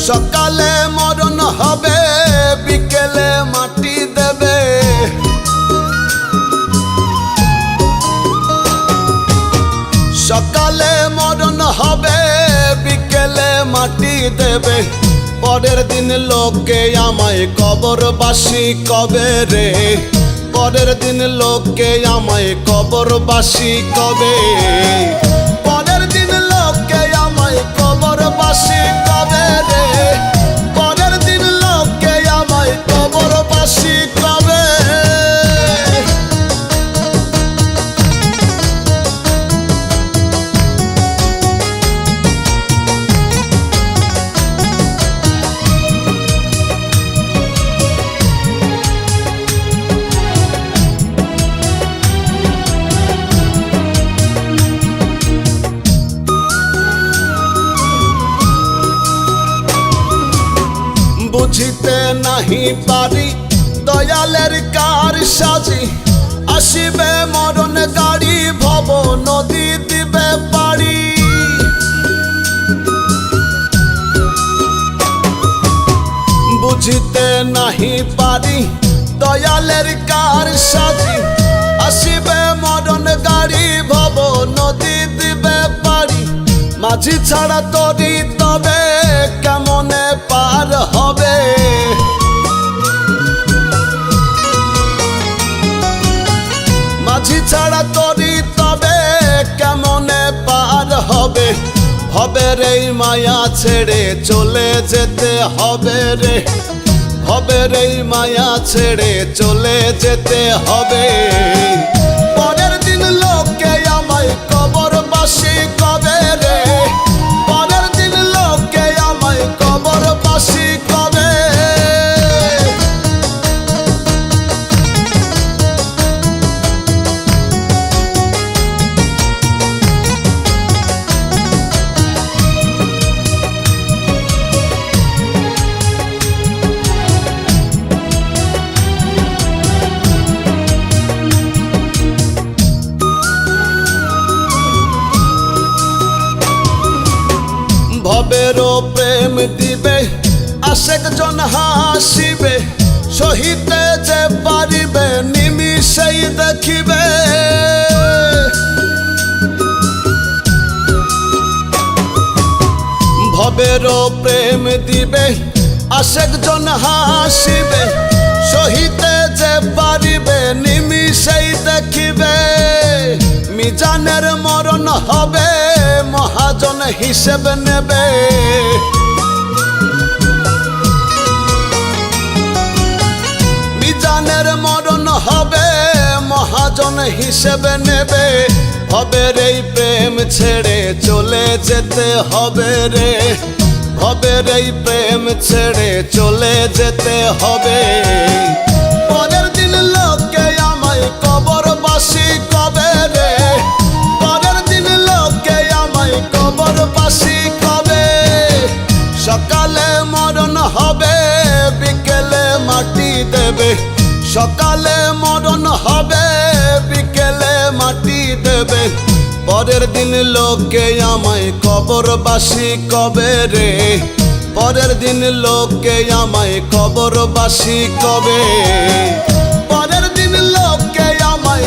সকালে মরণ হবে, বিকেলে মাটি দেবে। সকালে মরণ হবে, বিকেলে মাটি দেবে। পরের দিন লোকে আমায় কবরবাসী কবে রে, পরের দিন লোকে আমায় কবরবাসী কবে, পরের দিন লোকে আমায় কবরবাসী কবে রে, পরের দিন লোকে আমায় কবরবাসী কবে। বুঝিতে নাহি পারি দয়ালের কার সাজি, আসিবে মরণ গাড়ি ভব নদী দিবে পারি। বুঝিতে নাহি পারি দয়ালের কার সাজি, আসিবে মরণ গাড়ি ভব নদী দিবে পারি। মাঝি ছাড়া তরি তবে কেমনে পার হবে, মাঝি ছাড়া তরি তবে কেমনে পার হবে। হবে রে মায়া ছেড়ে চলে যেতে হবে রে, হবে রে মায়া ছেড়ে চলে যেতে হবে। পরের দিন লোকে আমায় কবরবাসী কবে রে, পরের দিন লোকে আমায় কবরবাসী কবে। ভবেরও প্রেম দিবে, আশেক জন হাসিবে, সহিতে যে পারিবে নিমিষেই দেখিবে। ভবেরও প্রেম দিবে, আশেক জন হাসিবে, সহিতে যে পারিবে নিমিষেই দেখিবে। মিজানের মরণ হবে, মহাজন হিসেব নেবে। মিজানের মরণ হবে, মহাজন হিসেব নেবে। হবে রে প্রেম ছেড়ে চলে যেতে হবে রে, হবে রে প্রেম ছেড়ে চলে যেতে হবে। পরের দিন লোকে আমায় কবরবাসী কবে রে, পরের দিন লোকে আমায় কবরবাসী কবে। সকালে মরণ হবে, বিকেলে মাটি দেবে। সকালে মরণ হবে, বিকেলে মাটি দেবে। পরের দিন লোকে আমায় কবরবাসী কবে রে, পরের দিন লোকে আমায় কবরবাসী কবে, পরের দিন লোকে আমায়